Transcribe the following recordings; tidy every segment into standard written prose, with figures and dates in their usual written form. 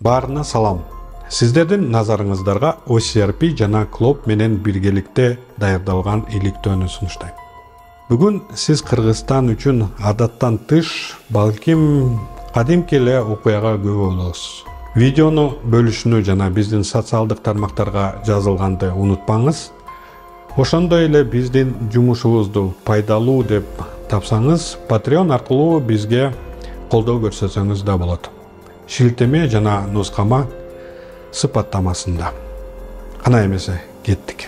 Баарына салам. Сиздердин назарыңыздарга OCRP жана Клоп менен биргеликте даярдалган иликтөөнү сунуштайм. Бүгүн сиз Кыргызстан үчүн адаттан тыш, балким кадимки эле окуяга күбө болосуз. Видеону бөлүшүүнү жана биздин социалдык тармактарга жазылганды унутпаңыз. Ошондой эле биздин жумушубузду пайдалуу деп тапсаңыз, Patreon аркылуу бизге колдоо көрсөтсөңүз да болот. Шилтеме жана нускама сыпаттамасында. Кана эмесе кеттик.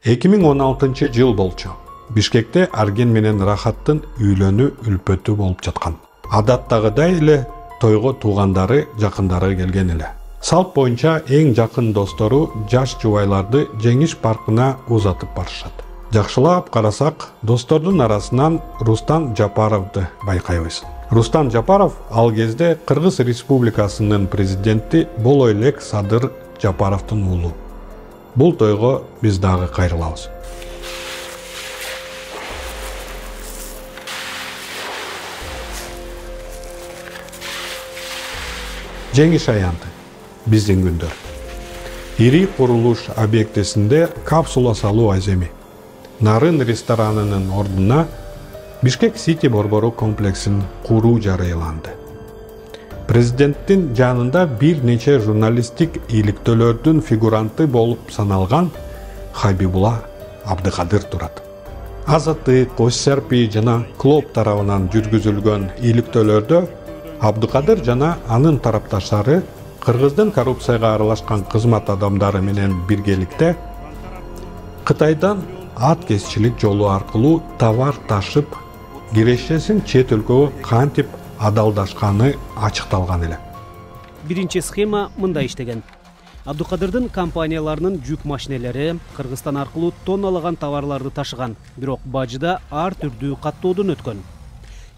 2016 жыл болчу. Бишкекте Арген менен Рахаттын үйлөнүү үлпөтү болуп жаткан. Адаттагыдай эле тойго туугандары, жакындары келген эле. Салт боюнча эң жакын достору жаш жубайларды Жеңиш паркына узатып барышат. Жакшылап карасак, достордун арасынан Рустам Жапаровду байкайбыз. Рустам Жапаров ал кезде Кыргыз Республикасынын президенти Болойлек Садыр Жапаровдун уулу. Бул тойго биз дагы кайрылабыз. Жеңиш аянты. Биздин күндөр. Ири курулуш объектисинде капсула салуу аземи. Нарын ресторанынын ордуна Бишкек Сити борбору комплексин куруу жарыяланды. Президенттин жанында бир нече журналисттик иликтөөлөрдүн фигуранты болуп саналган Хабибула Абдыкадыр турат. Азаттык, OCRP жана Клоп тарабынан жүргүзүлгөн иликтөөлөрдө Абдыкадыр жана анын тарапташтары Кыргыздын коррупцияга аралашкан кызмат адамдары менен биргеликте Кытайдан ат кесчилик жолу аркылуу товар ташып, кирешесин чет өлкөгө кантип адалдашканы ачыкталган эле. Биринчи схема мындай иштеген. Абдыкадырдын компанияларынын жүк машинелери Кыргызстан аркылуу тонналаган товарларды ташыган, бирок бажыда ар түрдүү каттоодон өткөн.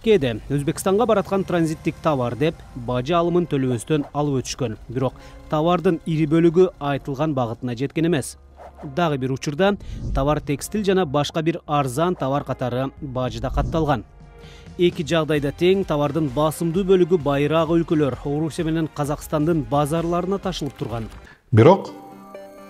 Кээде Өзбекстанга бараткан транзиттик товар деп бажы алымын төлөбөстөн алып өтүшкөн, бирок товардын ири бөлүгү айтылган багытына жеткен эмес. Дагы бир учурда товар текстил жана башка бир арзан товар катары бажыда катталган. Эки жагдайда тең товардын басымдуу бөлүгү байыраак өлкөлөр, Орусия менен Казакстандын базарларына ташылып турган. Бирок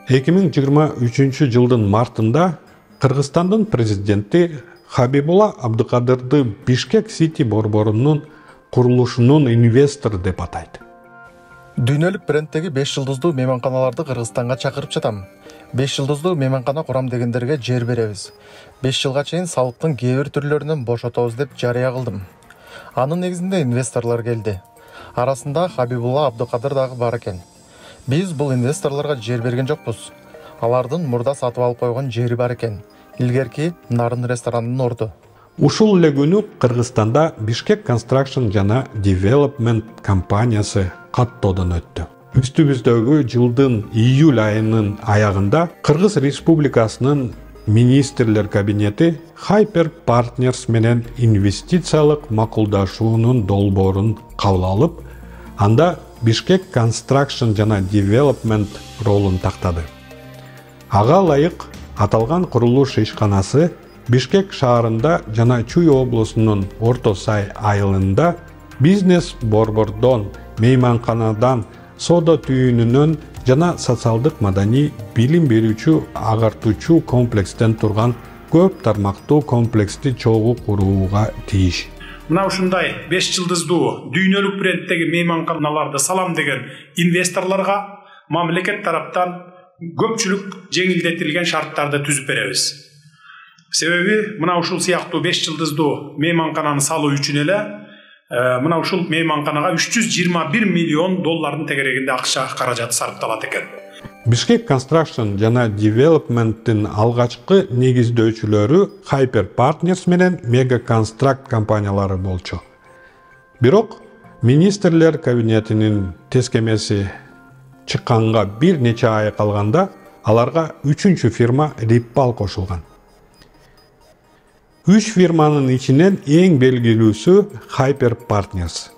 2023 жылдын мартында Кыргызстандын президенти Хабибула Абдыкадырды Бишкек Сити борборунун курулушунун инвестор деп атайт. Дүйнөлүк брендтеги 5 жылдыздуу мейманканаларды Кыргызстанга чакырып жатам. 5 жылдыздуу мейманкана курам дегендерге жер беребиз. 5 жылга чейин салыктын кээ бир түрлөрүнөн бошотобуз деп жарыя кылдым. Анын негизинде инвесторлор келди. Арасында Хабибула Абдыкадыр дагы бар экен. Биз бул инвесторлорго жер берген жокпуз. Алардын мурда сатып алып койгон жери бар экен. Илгерки Нарын ресторанынын орду. Ушул эле күнү Кыргызстанда Бишкек Construction жана Development компаниясы каттоодон өттү. Үстүбүздөгү жылдын июль айынын аягында Кыргыз Республикасынын министрлер кабинети Hyper Partners менен инвестициялык макулдашуунун долбоорун кабыл алып, анда Бишкек Construction жана Development ролун тактады. Ага ылайык аталган курулуш ишканасы Бишкек шаарында жана Чуй облусунун Орто Сай айылында бизнес борбордон, мейманканадан, соода түйүнүнөн жана социалдык маданий билим берүүчү агартуучу комплекстен турган көп тармактуу комплексти чогуу курууга тийиш. Мына ушундай 5 жылдыздуу дүйнөлүк брендтеги мейманканаларды салам деген инвесторлорго мамлекет тараптан көпчүлүк жеңилдетилген шарттарды түзүп беребиз. Себеби мына ушул сыяктуу 5 жылдыздуу мейманкананы салуу үчүн эле мына ушул мейманканага 321 миллион доллардын тегерегинде акча каражаты сарпталат экен. Бишкек Construction жана Development'тин алгачкы негиздөөчүлөрү Hyper Partners менен Mega Construct компаниялары болчу. Бирок министрлер кабинетинин тескемеси чыкканга бир нече ай калганда аларга 3-чү фирма Rippal кошулган. 3 фирманын ичинен эң белгилүүсү Hyper Partners.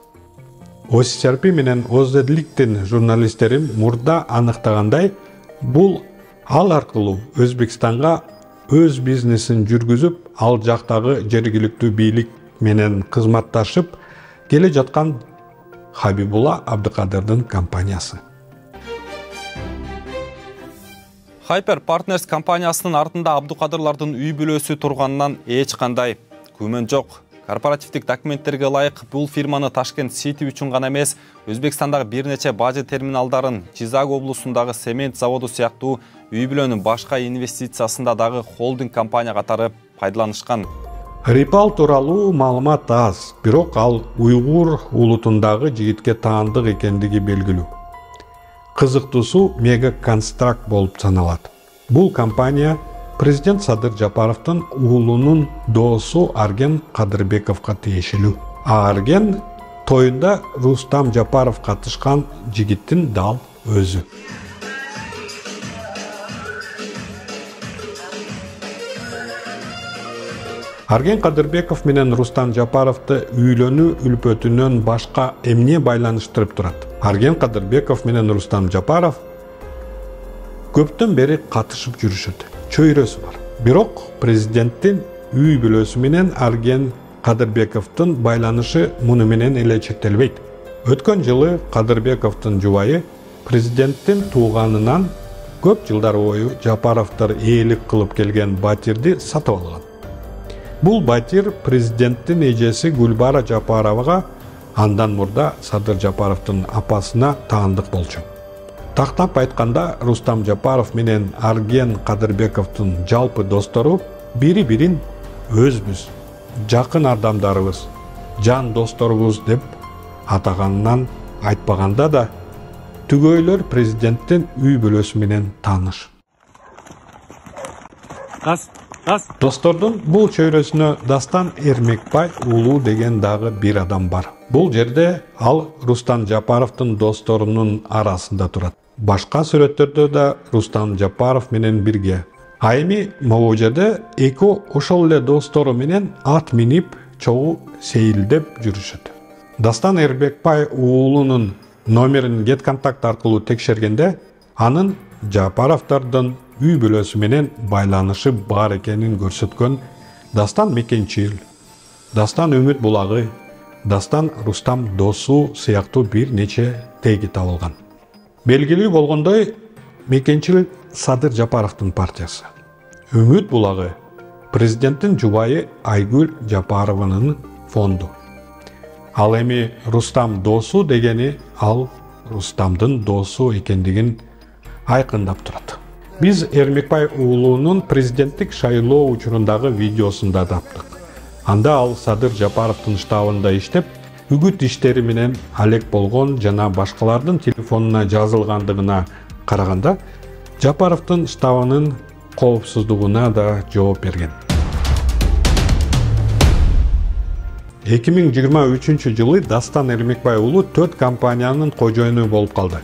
OCRP менен Озедликтин журналисттерим мурда аныктагандай, бул ал аркылуу Өзбекстанга өз бизнесин жүргүзүп, ал жактагы жергиликтүү бийлик менен кызматташып, келе жаткан Хабибулла Абдыкадырдын компаниясы. Hyper Partners компаниясынын артында Абдыкадырлардын үй бүлөсү турганынан эч кандай күмөн жок. Корпоративдик документтерге ылайык бул фирманы Ташкент Сити үчүн гана эмес, Өзбекстандагы бир нече бажы терминалдарын, Жизак облусундагы цемент заводу сыяктуу үй бүлөнүн башка инвестициясында дагы холдинг компания катары пайдаланышкан. Рипал тууралуу маалымат аз, бирок ал уйгур улутундагы жигитке таандык экендиги белгилүү. Кызыктуусу Мега Констракт болуп саналат. Бул компания президент Садыр Жапаровдун уулунун доосу Арген Кадырбековго тиешелүү. Арген тоюнда Рустам Жапаров катышкан жигиттин дал өзү. Арген Кадырбеков менен Рустам Жапаровду үйлөнүү үлпөтүнөн башка эмне байланыштырып турат? Арген Кадырбеков менен Рустам Жапаров көптөн бери катышып жүрүшөт. Чөйрөсү бар. Бирок президенттин үй бүлөсү менен Арген Кадырбековдун байланышы муну менен эле чектелбейт. Өткөн жылы Кадырбековдун жубайы президенттин тууганынан көп жылдар бою Жапаровдор ээлик кылып келген батирди сатып алган. Бул батир президенттин эжеси Гүлбара Жапаровага, андан мурда Садыр Жапаровдун апасына таандык болчу. Тактап айтканда, Рустам Жапаров менен Арген Кадырбековдун жалпы достору бири-бирин өзбүз, жакын адамдарыбыз, жан досторубуз деп атаганынан айтпаганда да түгөйлөр президенттин үй бүлөсү менен тааныш. Достордун бул чөйрөсүнө Дастан Эрмекбай уулу деген дагы бир адам бар. Бул жерде ал Рустам Жапаровдун досторунун арасында турат. Башка сүрөттөрдө да Рустам Жапаров менен бирге. А эми могу жерде эки ошол эле достору менен ат минип чогуу сейилдеп жүрүшөт. Дастан Эрмекбай уулунун номерин GetContact аркылуу текшергенде, анын Жапаровдордун үй бүлөсү менен байланышы бар экенин көрсөткөн Дастан Мекенчил, Дастан Үмүт Булагы, Дастан Рустам досу сыяктуу бир нече теги табылган. Белгилүү болгондой, Мекенчил Садыр Жапаровдун партиясы. Үмүт Булагы президенттин жубайы Айгүл Жапарованын фонду. Ал эми Рустам досу дегени ал Рустамдын досу экендигин айкындап турат. Биз Эрмекбай уулунун президенттик шайлоо учурундагы видеосун да таптык. Анда ал Садыр Жапаровдун штабында иштеп, үгүт иштери менен алек болгон жана башкалардын телефонуна жазылгандыгына караганда, Жапаровдун штабынын коопсуздугуна да жооп берген. 2023 жылы Дастан Эрмекбай уулу 4 компаниянын кожоюну болуп калды.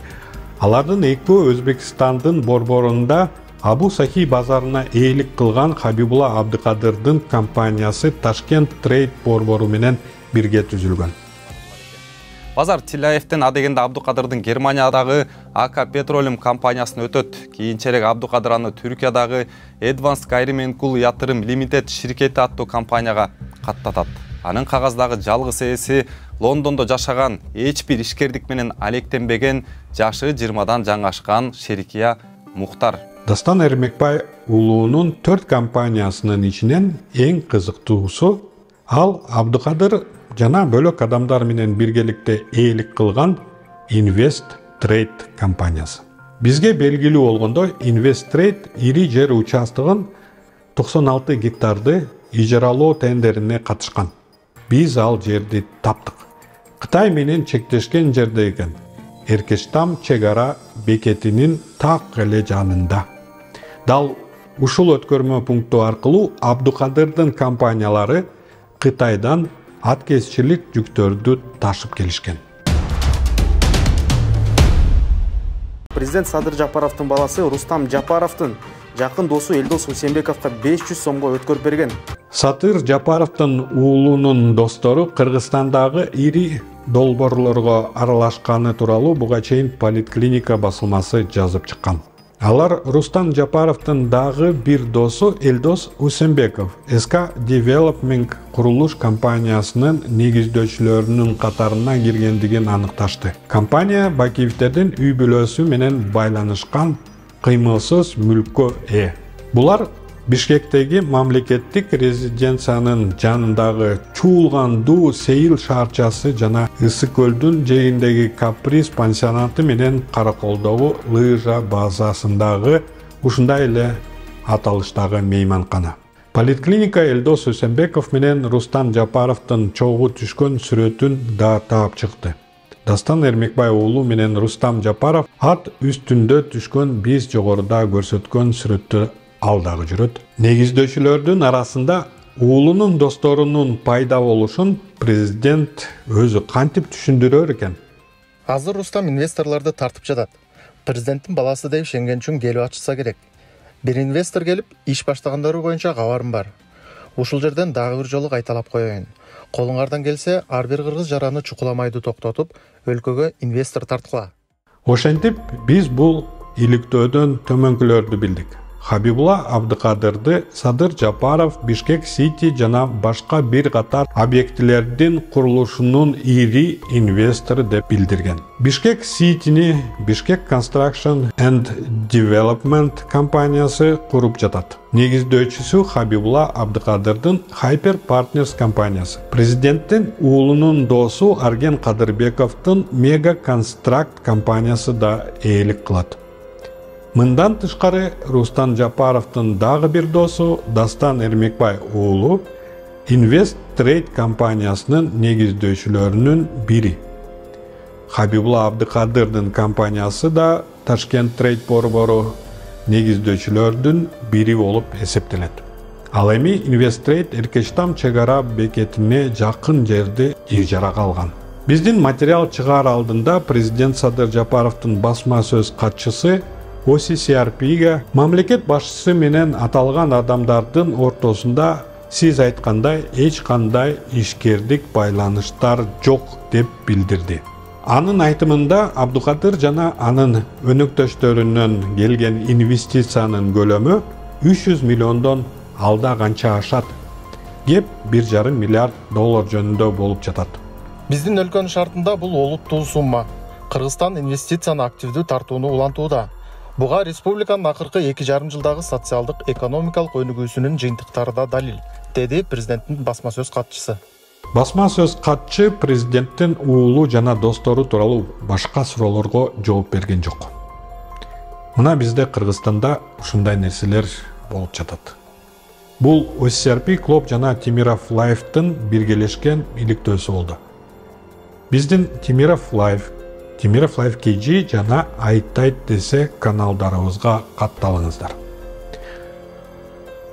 Алардын экөө Өзбекстандын борборунда Абу Сахи базарына ээлик кылган Хабибулла Абдыкадырдын компаниясы Ташкент Трейд борбору менен бирге түзүлгөн. Базар Тилаевден адегенде Абдыкадырдын Германиядагы АК Petroleum компаниясына өтөт. Кийинчерээк Абдыкадыр аны Түркиядагы Advanced Gayrimenkul Yatırım Limited ширкети аттуу компанияга каттатат. Анын кагаздагы жалгыз ээси Лондондо жашаган, эч бир ишкердик менен алектенбеген, жашы 20дан жаңашкан Шерикия Мухтар. Дастан Эрмекбай уулунун 4 компаниясынын ичинен эң кызыктуусу ал Абдыкадыр жана бөлөк адамдар менен биргеликте ээлик кылган Invest Trade компаниясы. Бизге белгилүү болгондой, Invest Trade ири жер участогун 96 гектарды ижаралоо тендерине катышкан. Биз ал жерди таптык. Кытай менен чектешкен жерде экен. Эркештам чек ара бекетинин так эле жанында. Дал ушул өткөрмө пункту аркылуу Абдыкадырдын компаниялары Кытайдан аткезчилик жүктөрдү ташып келишкен. Президент Садыр Жапаровдун баласы Рустам Жапаровдун жакын досу Элдос Усенбековго 500 сомго өткөрүп берген. Садыр Жапаровдун уулунун достору Кыргызстандагы ири долбоорлорго аралашканы тууралуу буга чейин Политклиника басылмасы жазып чыккан. Алар Рустам Жапаровдун дагы бир досу Элдос Усенбеков, SK Development курулуш компаниясынын негиздөөчүлөрүнүн катарына киргендигин аныкташты. Компания Бакиевтердин үй бүлөсү менен байланышкан кыймылсыз мүлккө ээ. Булар Бишкектеги мамлекеттик резиденциянын жанындагы Чуулгандуу Сейил шаарчасы жана Ысык көлдүн жээгиндеги Каприз пансионаты менен Караколдогу лыжа базасындагы ушундай эле аталыштагы мейманкана. Поликлиника Элдос Усенбеков менен Рустам Жапаровдун чогуу түшкөн сүрөтүн да таап чыкты. Дастан Эрмекбай уулу менен Рустам Жапаров ат үстүндө түшкөн биз жогоруда көрсөткөн сүрөттү алдагы жүрөт. Негиздөөчүлөрдүн арасында уулунун досторунун пайда болушун президент өзү кантип түшүндүрөр экен? Азыр Рустам инвесторлорду тартып жатат. Президенттин баласы деп шенгенчүн келип ачылса керек. Бир инвестор келип, иш баштагандары боюнча кабарым бар. Ушул жерден дагы бир жолу кайталап коеюн. Колуңардан келсе, ар бир кыргыз жараны чукуламайды токтотуп, өлкөгө инвестор тарткыла. Ошентип, биз бул иликтөөдөн төмөнкүлөрдү билдик. Хабибулла Абдыкадырды Садыр Жапаров Бишкек Сити жана башка бир катар объектилердин курулушунун ири инвестору деп билдирген. Бишкек Ситини Бишкек Construction and Development компаниясы куруп жатат. Негиздөөчүсү Хабибулла Абдыкадырдын Hyper Partners компаниясы. Президенттин уулунун досу Арген Кадырбековдун Mega Construct компаниясы да ээлик кылат. Мындан тышкары Рустам Жапаровдун дагы бир досу Дастан Эрмекбай уулу Invest Trade компаниясынын негиздөөчүлөрүнүн бири. Хабибулла Абдыкадырдын компаниясы да Ташкент Trade борбору негиздөөчүлөрдүн бири болуп эсептелет. Ал эми Invest Trade Эркечтам чек ара бекетине жакын жерди ижарага алган. Биздин материал чыгаар алдында президент Садыр Жапаровдун басма сөз катчысы OCCRP-ге мамлекет башчысы менен аталган адамдардын ортосунда сиз айткандай эч кандай ишкердик байланыштар жок деп билдирди. Анын айтымында Абдыкадыр жана анын өнөктөштөрүнөн келген инвестициянын көлөмү 300 миллиондон алда канча ашат. Кеп 1,5 миллиард доллар жөнүндө болуп жатат. Биздин өлкөнүн шартында бул олуттуу сумма. Кыргызстан инвестицияны активдүү тартууну улантууда. Буга республиканын акыркы 2,5 жылдагы социалдык экономикалык өнүгүүсүнүн жыйынтыктары да далил, деди президенттин басма сөз катчысы. Басма сөз катчы президенттин уулу жана достору тууралуу башка суроолорго жооп берген жок. Мына бизде Кыргызстанда ушундай нерселер болуп жатат. Бул OCCRP Клуб жана Темиров Лайфтын биргелешкен иликтөөсү болду. Биздин Темиров Лайф KG жана Айттайт десе каналдарыбызга катталыңыздар.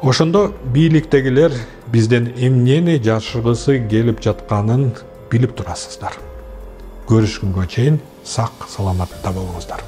Ошондо бийликтегилер бизден эмнени жашыргысы келип жатканын билип турасыздар. Көрүшкөнгө чейин сак саламатта болуңуздар.